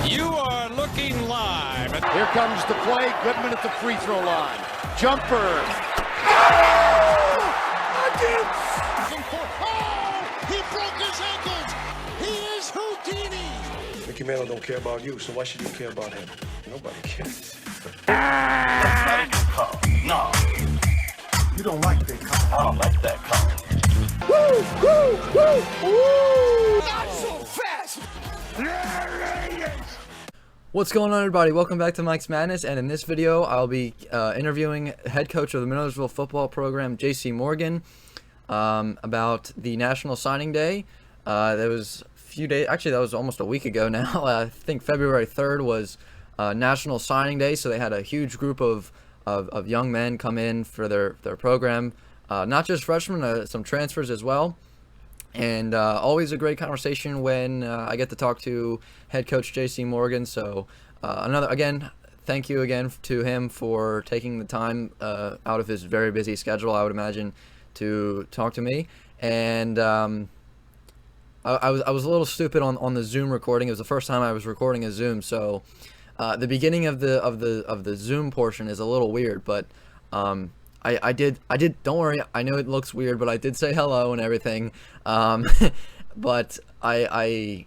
You are looking live. Here comes the play. Goodman at the free throw line. Jumper. He broke his ankles. He is Houdini. Mickey Mantle don't care about you, so why should you care about him? Nobody cares. That's not a good call. No. You don't like that call. I don't like that call. Woo, woo, woo, woo. Not so fast. What's going on, everybody? Welcome back to Mike's Madness, and in this video I'll be interviewing head coach of the Millersville football program, J.C. Morgan, about the National Signing Day. That was a few days, actually that was almost a week ago now. I think February 3rd was National Signing Day, so they had a huge group of young men come in for their program, not just freshmen, some transfers as well. And always a great conversation when I get to talk to head coach J.C. Morgan. So again, thank you again to him for taking the time out of his very busy schedule, I would imagine, to talk to me. And I was a little stupid on the Zoom recording. It was the first time I was recording a Zoom, so the beginning of the Zoom portion is a little weird, but I did, don't worry, I know it looks weird, but I did say hello and everything, but I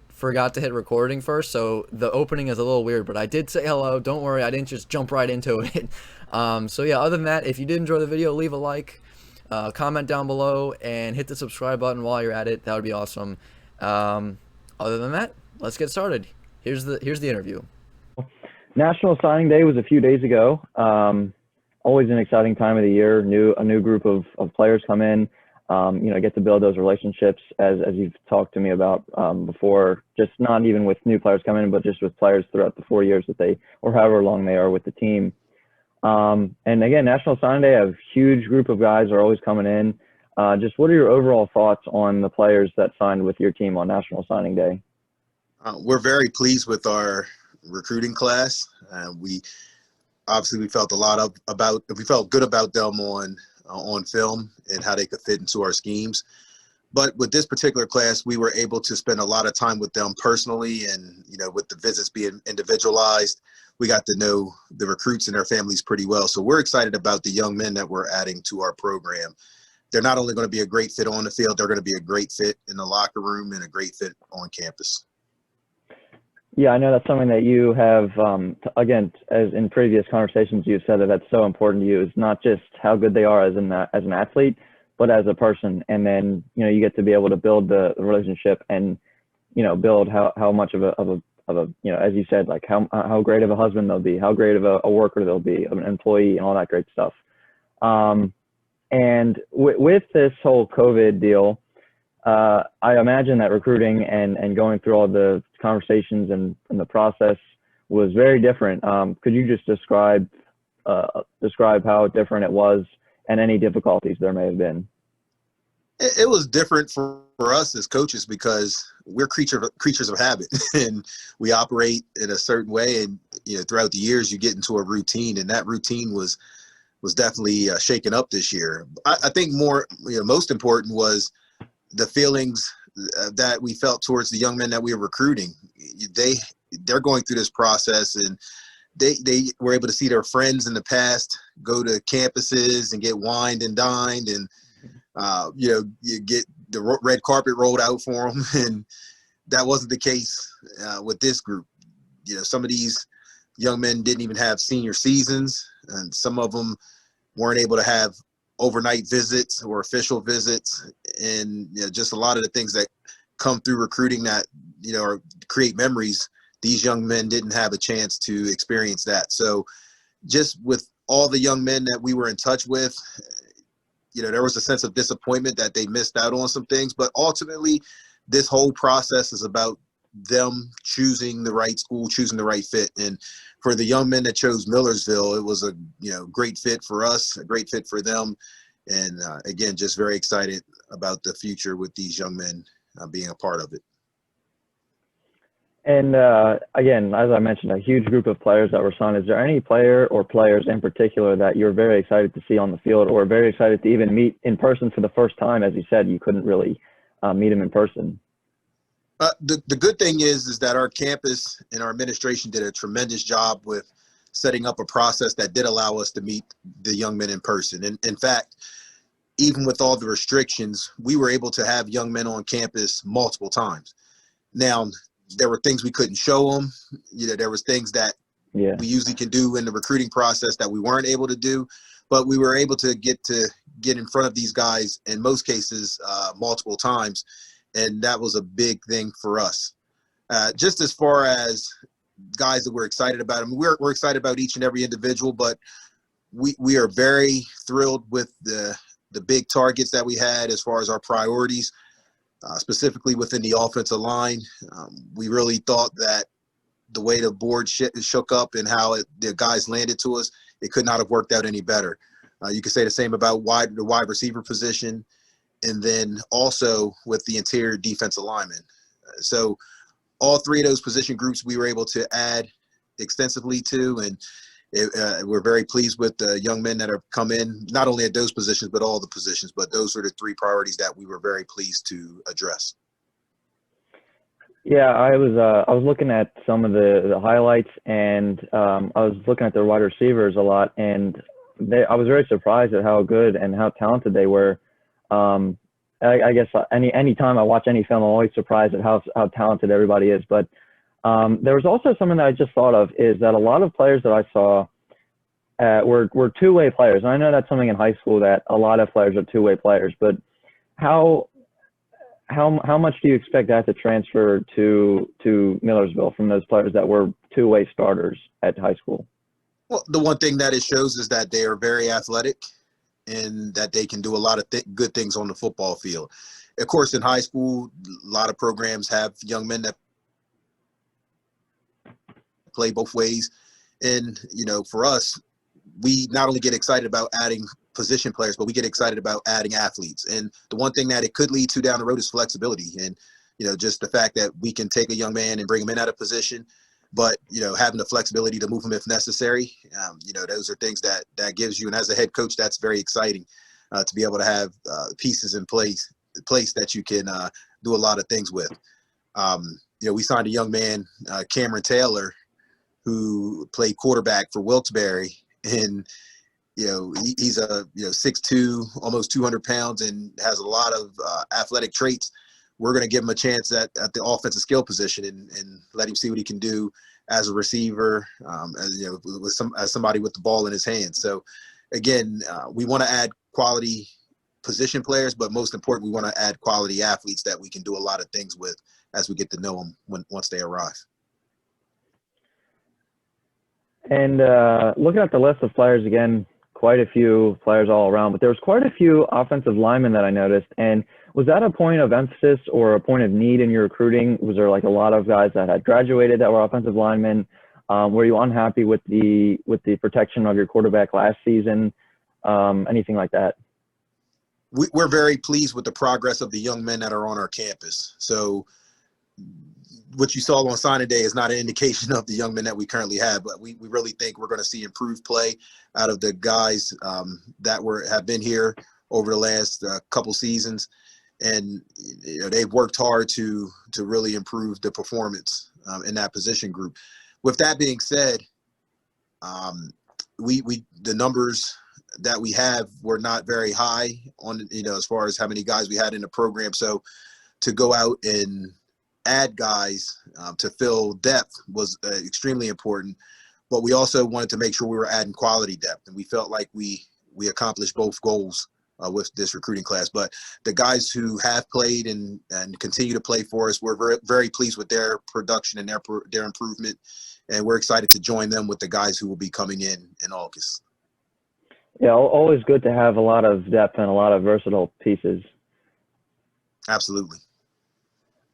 forgot to hit recording first, so the opening is a little weird, but I did say hello, don't worry, I didn't just jump right into it. So yeah, other than that, if you did enjoy the video, leave a like, comment down below, and hit the subscribe button while you're at it. That would be awesome. Other than that, let's get started. Here's the interview. National Signing Day was a few days ago. Always an exciting time of the year. A new group of players come in. Get to build those relationships as you've talked to me about before. Just not even with new players coming in, but just with players throughout the 4 years that they, or however long they are with the team. And again, National Signing Day, a huge group of guys are always coming in. Just what are your overall thoughts on the players that signed with your team on National Signing Day? We're very pleased with our recruiting class. We felt we felt good about them on film and how they could fit into our schemes. But with this particular class, we were able to spend a lot of time with them personally, and with the visits being individualized, we got to know the recruits and their families pretty well. So we're excited about the young men that we're adding to our program. They're not only going to be a great fit on the field, they're going to be a great fit in the locker room and a great fit on campus. Yeah, I know that's something that you have, again, as in previous conversations, you've said that that's so important to you. It's not just how good they are as an athlete, but as a person. And then, you get to be able to build the relationship and, build how much of a as you said, like how great of a husband they'll be, how great of a worker they'll be, of an employee, and all that great stuff. And with this whole COVID deal, I imagine that recruiting and going through all the conversations and the process was very different. Could you just describe how different it was and any difficulties there may have been? It was different for us as coaches because we're creatures of habit and we operate in a certain way. And throughout the years, you get into a routine, and that routine was definitely shaken up this year. I think most important was the feelings that we felt towards the young men that we were recruiting. They're going through this process, and they were able to see their friends in the past go to campuses and get wined and dined, and you get the red carpet rolled out for them, and that wasn't the case with this group. Some of these young men didn't even have senior seasons, and some of them weren't able to have overnight visits or official visits, and just a lot of the things that come through recruiting that or create memories. These young men didn't have a chance to experience that. So just with all the young men that we were in touch with, there was a sense of disappointment that they missed out on some things. But ultimately, this whole process is about them choosing the right school, choosing the right fit. And for the young men that chose Millersville, it was a great fit for us, a great fit for them. And again, just very excited about the future with these young men being a part of it. And again, as I mentioned, a huge group of players that were signed. Is there any player or players in particular that you're very excited to see on the field, or very excited to even meet in person for the first time? As you said, you couldn't really meet him in person. The good thing is that our campus and our administration did a tremendous job with setting up a process that did allow us to meet the young men in person. And in fact, even with all the restrictions, we were able to have young men on campus multiple times. Now, there were things we couldn't show them. There was things that we usually can do in the recruiting process that we weren't able to do, but we were able to get in front of these guys in most cases multiple times, and that was a big thing for us. Just as far as guys that we're excited about, I mean, we're excited about each and every individual, but we are very thrilled with the big targets that we had as far as our priorities, specifically within the offensive line. We really thought that the way the board shook up and how the guys landed to us, it could not have worked out any better. You could say the same about the wide receiver position, and then also with the interior defensive lineman. So all three of those position groups we were able to add extensively to, and we're very pleased with the young men that have come in, not only at those positions, but all the positions. But those are the three priorities that we were very pleased to address. Yeah, I was looking at some of the highlights, and I was looking at their wide receivers a lot, and I was very surprised at how good and how talented they were. I guess any time I watch any film, I'm always surprised at how talented everybody is. But there was also something that I just thought of, is that a lot of players that I saw were two-way players. And I know that's something in high school, that a lot of players are two-way players. But how much do you expect that to transfer to Millersville from those players that were two-way starters at high school? Well, the one thing that it shows is that they are very athletic and that they can do a lot of good things on the football field. Of course, in high school, a lot of programs have young men that play both ways. And, for us, we not only get excited about adding position players, but we get excited about adding athletes. And the one thing that it could lead to down the road is flexibility. And, just the fact that we can take a young man and bring him in out of position, but, having the flexibility to move him if necessary, those are things that gives you. And as a head coach, that's very exciting to be able to have pieces in place that you can do a lot of things with. We signed a young man, Cameron Taylor, who played quarterback for Wilkes-Barre, and he's a 6'2", almost 200 pounds, and has a lot of athletic traits. We're going to give him a chance at the offensive skill position and let him see what he can do as a receiver, as somebody with the ball in his hands. So again, we want to add quality position players, but most important, we want to add quality athletes that we can do a lot of things with as we get to know them once they arrive. And looking at the list of players again, quite a few players all around, but there was quite a few offensive linemen that I noticed. And was that a point of emphasis or a point of need in your recruiting? Was there like a lot of guys that had graduated that were offensive linemen? Were you unhappy with the protection of your quarterback last season? Anything like that? We're very pleased with the progress of the young men that are on our campus. So what you saw on signing day is not an indication of the young men that we currently have, but we really think we're going to see improved play out of the guys that have been here over the last couple seasons. And they've worked hard to really improve the performance in that position group. With that being said, the numbers that we have were not very high on as far as how many guys we had in the program. So to go out and add guys to fill depth was extremely important. But we also wanted to make sure we were adding quality depth, and we felt like we accomplished both goals with this recruiting class. But the guys who have played and continue to play for us, we're very, very pleased with their production and their improvement, and we're excited to join them with the guys who will be coming in August. Yeah, always good to have a lot of depth and a lot of versatile pieces. Absolutely.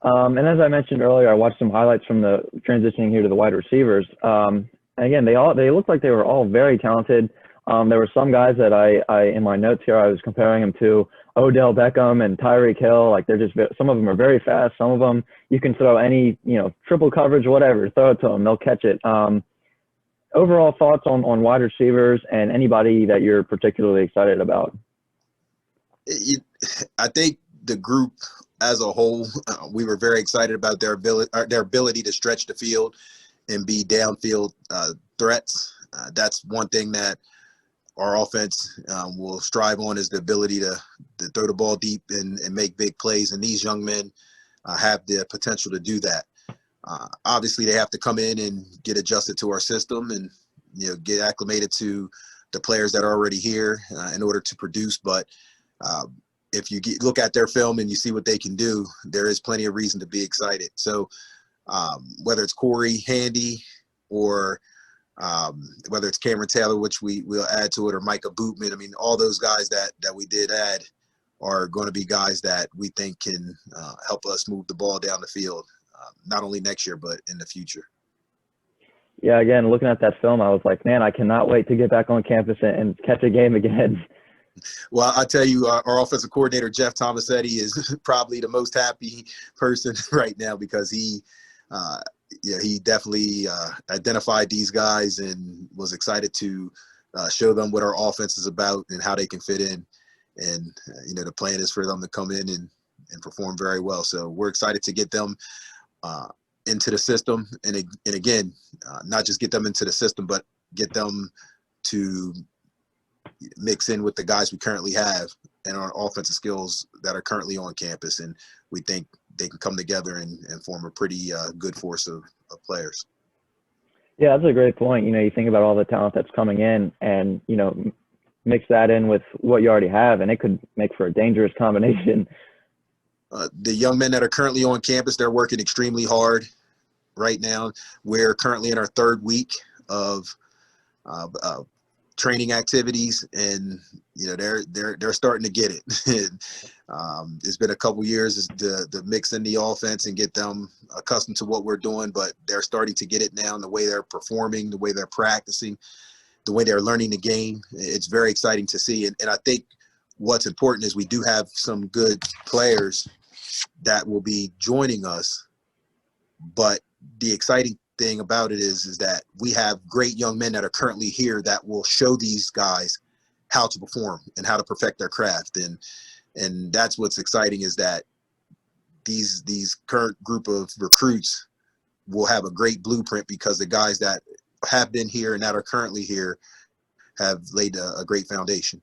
And as I mentioned earlier, I watched some highlights from the transitioning here to the wide receivers. And again, they looked like they were all very talented. There were some guys that I in my notes here, I was comparing them to Odell Beckham and Tyreek Hill. Like some of them are very fast. Some of them you can throw any, triple coverage, whatever, throw it to them, they'll catch it. Overall thoughts on wide receivers and anybody that you're particularly excited about? I think the group as a whole, we were very excited about their ability to stretch the field and be downfield threats. That's one thing that our offense will strive on, is the ability to throw the ball deep and make big plays. And these young men have the potential to do that. Obviously, they have to come in and get adjusted to our system and get acclimated to the players that are already here in order to produce. But if you look at their film and you see what they can do, there is plenty of reason to be excited. So whether it's Corey Handy or whether it's Cameron Taylor, which we'll add to it, or Micah Bootman, I mean, all those guys that we did add are going to be guys that we think can help us move the ball down the field, not only next year, but in the future. Yeah, again, looking at that film, I was like, man, I cannot wait to get back on campus and catch a game again. Well, I tell you, our offensive coordinator, Jeff Tomasetti, is probably the most happy person right now, because he definitely identified these guys and was excited to show them what our offense is about and how they can fit in. And, the plan is for them to come in and perform very well. So we're excited to get them into the system. And again, not just get them into the system, but get them to mix in with the guys we currently have and our offensive skills that are currently on campus. And we think they can come together and form a pretty good force of players. Yeah, that's a great point. You think about all the talent that's coming in and, mix that in with what you already have, and it could make for a dangerous combination. The young men that are currently on campus, they're working extremely hard right now. We're currently in our third week of training activities, and they're starting to get it. It's been a couple years to mix in the offense and get them accustomed to what we're doing, but they're starting to get it now. And the way they're performing, the way they're practicing, the way they're learning the game, it's very exciting to see. And I think what's important is we do have some good players that will be joining us, but the exciting thing about it is that we have great young men that are currently here that will show these guys how to perform and how to perfect their craft. And that's what's exciting, is that these current group of recruits will have a great blueprint, because the guys that have been here and that are currently here have laid a great foundation.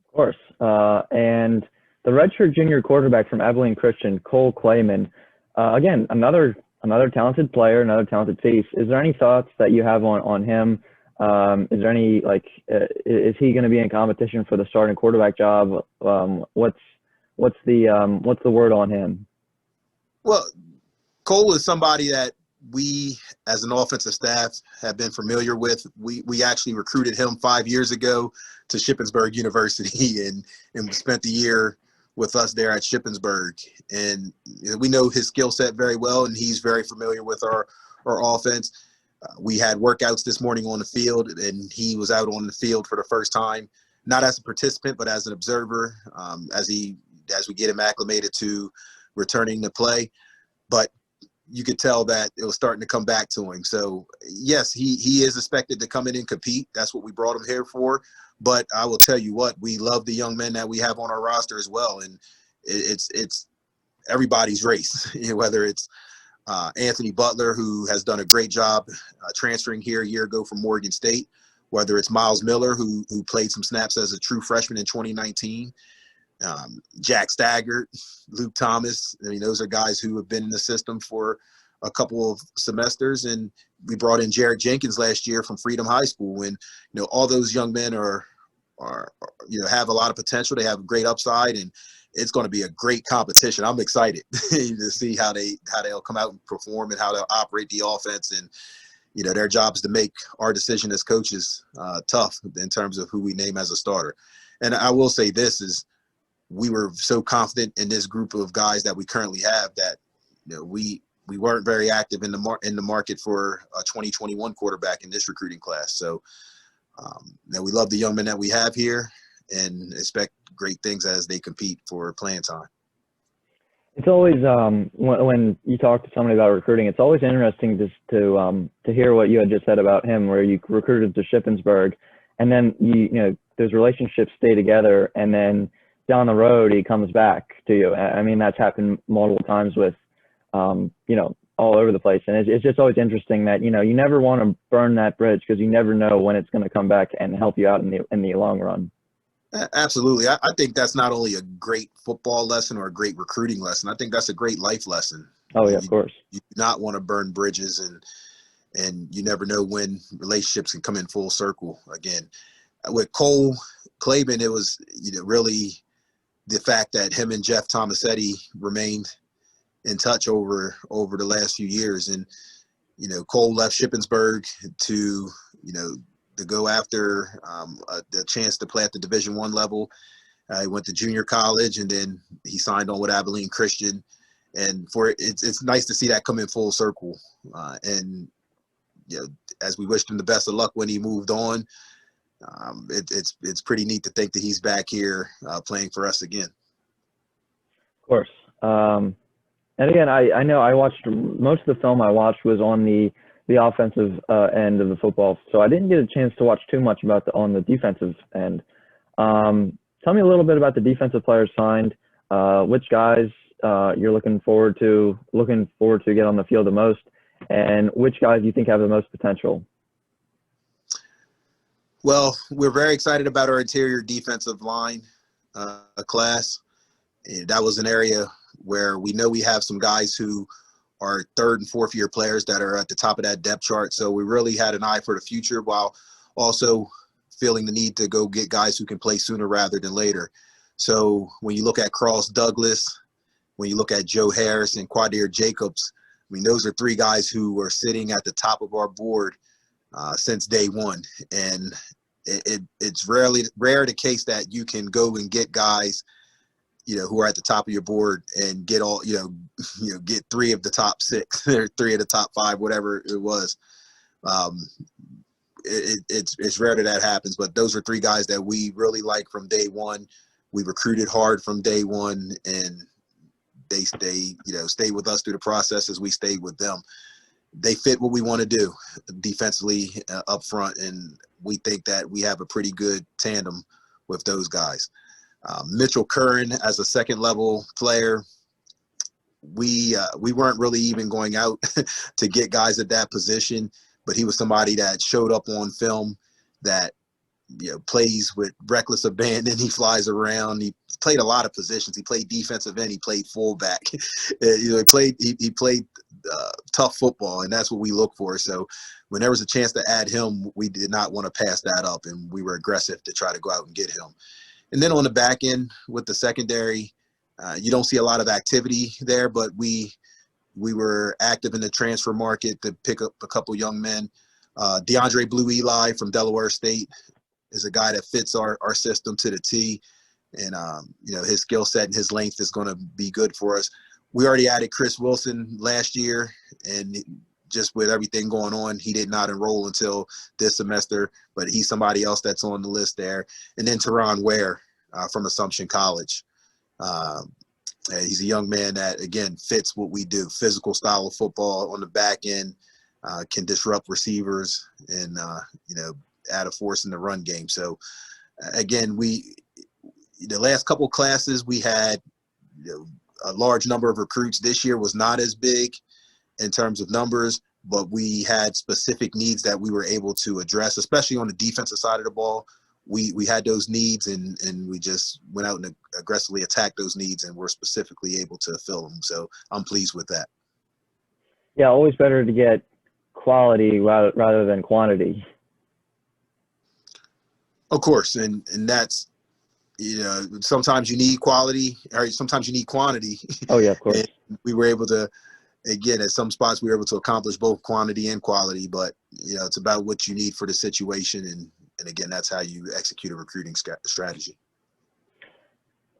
Of course. And the redshirt junior quarterback from Abilene Christian, Cole Clayman, again, another talented player, another talented piece. Is there any thoughts that you have on him? Is there any, is he going to be in competition for the starting quarterback job? What's the word on him? Well, Cole is somebody that we, as an offensive staff, have been familiar with. We actually recruited him 5 years ago to Shippensburg University and spent the year with us there at Shippensburg. And we know his skill set very well, and he's very familiar with our offense. We had workouts this morning on the field, and he was out on the field for the first time, not as a participant, but as an observer, as we get him acclimated to returning to play. But you could tell that it was starting to come back to him. So yes, he is expected to come in and compete. That's what we brought him here for. But I will tell you what, we love the young men that we have on our roster as well. And it's everybody's race, whether it's Anthony Butler, who has done a great job transferring here a year ago from Morgan State, whether it's Miles Miller, who played some snaps as a true freshman in 2019, Jack Staggart, Luke Thomas. I mean, those are guys who have been in the system for a couple of semesters. And we brought in Jared Jenkins last year from Freedom High School. And, all those young men are have a lot of potential. They have a great upside, and it's going to be a great competition. I'm excited to see how they'll come out and perform and how they'll operate the offense. And, their job is to make our decision as coaches tough in terms of who we name as a starter. And I will say this is, we were so confident in this group of guys that we currently have that we weren't very active in the market for a 2021 quarterback in this recruiting class. So we love the young men that we have here and expect great things as they compete for playing time. It's always when you talk to somebody about recruiting, it's always interesting just to hear what you had just said about him, where you recruited to Shippensburg, and then those relationships stay together, and then down the road he comes back to you. I mean, that's happened multiple times with, you know, all over the place. And it's just always interesting that, you know, you never want to burn that bridge because you never know when it's going to come back and help you out in the long run. Absolutely. I think that's not only a great football lesson or a great recruiting lesson. I think that's a great life lesson. Oh, yeah, of course. You do not want to burn bridges, and you never know when relationships can come in full circle again. With Cole Claiborne, it was, you know, really the fact that him and Jeff Tomasetti remained in touch over the last few years. And, you know, Cole left Shippensburg to, you know, to go after the chance to play at the Division I level. He went to junior college, and then he signed on with Abilene Christian. And it's nice to see that come in full circle. And, you know, as we wished him the best of luck when he moved on, it's pretty neat to think that he's back here playing for us again. Of course. And again, I know I watched most of the film I watched was on the offensive end of the football, so I didn't get a chance to watch too much about on the defensive end. Tell me a little bit about the defensive players signed. Which guys you're looking forward to get on the field the most, and which guys you think have the most potential? Well, we're very excited about our interior defensive line class. And that was an area where we know we have some guys who are third and fourth year players that are at the top of that depth chart. So we really had an eye for the future while also feeling the need to go get guys who can play sooner rather than later. So when you look at Cross Douglas, when you look at Joe Harris and Quadir Jacobs, I mean, those are three guys who are sitting at the top of our board since day one. And it's rare the case that you can go and get guys, you know, who are at the top of your board and get all, you know, get three of the top six or three of the top five, whatever it was. It's rare that happens, but those are three guys that we really like from day one. We recruited hard from day one, and they stayed with us through the process as we stayed with them. They fit what we want to do defensively up front, and we think that we have a pretty good tandem with those guys. Mitchell Curran as a second level player, we weren't really even going out to get guys at that position, but he was somebody that showed up on film that, you know, plays with reckless abandon. He flies around. He played a lot of positions. He played defensive end. He played fullback. You know, he played tough football, and that's what we look for. So when there was a chance to add him, we did not want to pass that up, and we were aggressive to try to go out and get him. And then on the back end with the secondary, you don't see a lot of activity there, but we were active in the transfer market to pick up a couple young men. DeAndre Blue Eli from Delaware State is a guy that fits our system to the T. And, you know, his skill set and his length is going to be good for us. We already added Chris Wilson last year, and just with everything going on, he did not enroll until this semester, but he's somebody else that's on the list there. And then Teron Ware from Assumption College. He's a young man that, again, fits what we do. Physical style of football on the back end, can disrupt receivers and, you know, add a force in the run game. So, again, the last couple classes we had, you know, a large number of recruits. This year was not as big in terms of numbers, but we had specific needs that we were able to address, especially on the defensive side of the ball. We had those needs, and we just went out and aggressively attacked those needs, and we're specifically able to fill them. So I'm pleased with that. Yeah, always better to get quality rather than quantity. Of course, and that's, you know, sometimes you need quality, or sometimes you need quantity. Oh yeah, of course. And we were able to, again, at some spots we were able to accomplish both quantity and quality, but, you know, it's about what you need for the situation, and again, that's how you execute a recruiting strategy.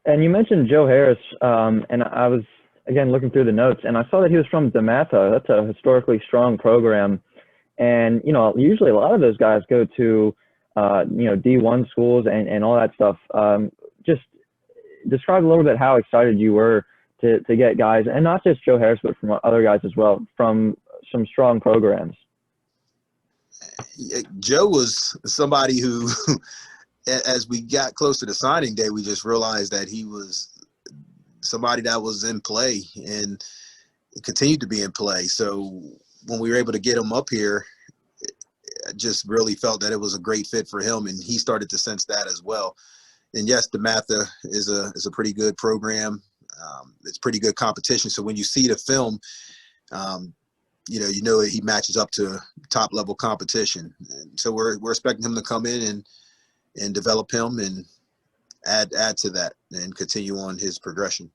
And you mentioned Joe Harris, and I was, again, looking through the notes, and I saw that he was from DeMatha. That's a historically strong program. And, you know, usually a lot of those guys go to, you know, D1 schools and all that stuff. Just describe a little bit how excited you were to get guys, and not just Joe Harris, but from other guys as well, from some strong programs. Joe was somebody who as we got closer to signing day, we just realized that he was somebody that was in play and continued to be in play. So when we were able to get him up here, I just really felt that it was a great fit for him, and he started to sense that as well. And yes, DeMatha is a pretty good program. It's pretty good competition. So when you see the film, you know he matches up to top level competition. And so we're expecting him to come in and develop him and add to that and continue on his progression.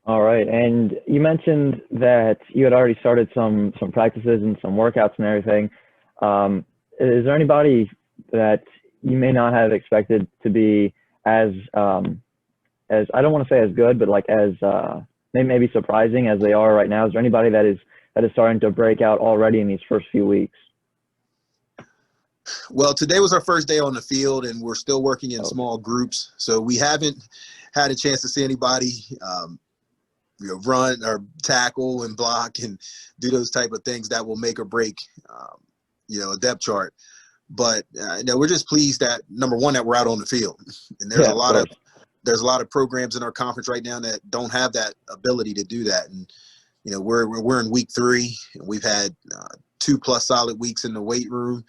All right. And you mentioned that you had already started some practices and some workouts and everything. Is there anybody that you may not have expected to be as I don't want to say as good, but like as maybe surprising as they are right now? Is there anybody that is starting to break out already in these first few weeks? Well, today was our first day on the field, and we're still working in small groups. So we haven't had a chance to see anybody, run or tackle and block and do those type of things that will make or break, a depth chart. But we're just pleased that, number one, that we're out on the field. And there's a lot of programs in our conference right now that don't have that ability to do that. And we're in week 3, and we've had 2+ solid weeks in the weight room.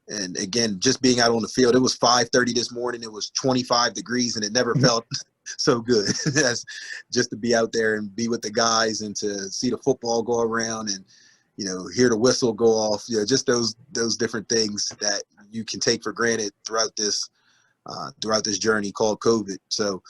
And again, just being out on the field, it was 5:30 this morning. It was 25 degrees, and it never felt so good as just to be out there and be with the guys and to see the football go around and, hear the whistle go off. Just those different things that you can take for granted throughout this journey called COVID. So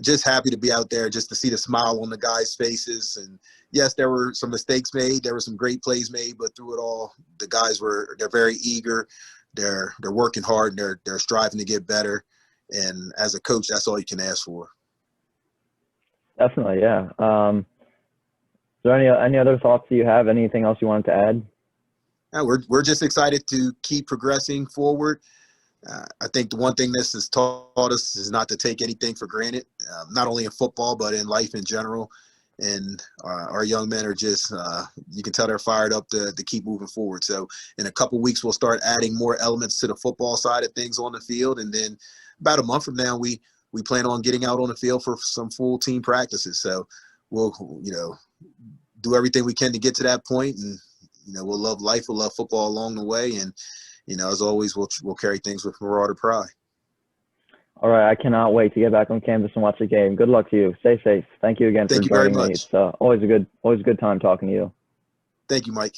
just happy to be out there, just to see the smile on the guys' faces. And yes, there were some mistakes made. There were some great plays made, but through it all, the guys they're very eager. They're working hard, and they're striving to get better. And as a coach, that's all you can ask for. Definitely, yeah. Is there any other thoughts that you have? Anything else you wanted to add? Yeah, we're just excited to keep progressing forward. I think the one thing this has taught us is not to take anything for granted, not only in football, but in life in general. And our young men are just, you can tell they're fired up to keep moving forward. So in a couple weeks, we'll start adding more elements to the football side of things on the field. And then about a month from now, we plan on getting out on the field for some full team practices. So we'll, do everything we can to get to that point. And, we'll love life. We'll love football along the way. And, as always, we'll carry things with Marauder pride. All right. I cannot wait to get back on campus and watch the game. Good luck to you. Stay safe. Thank you again for joining me. It's always a good time talking to you. Thank you, Mike.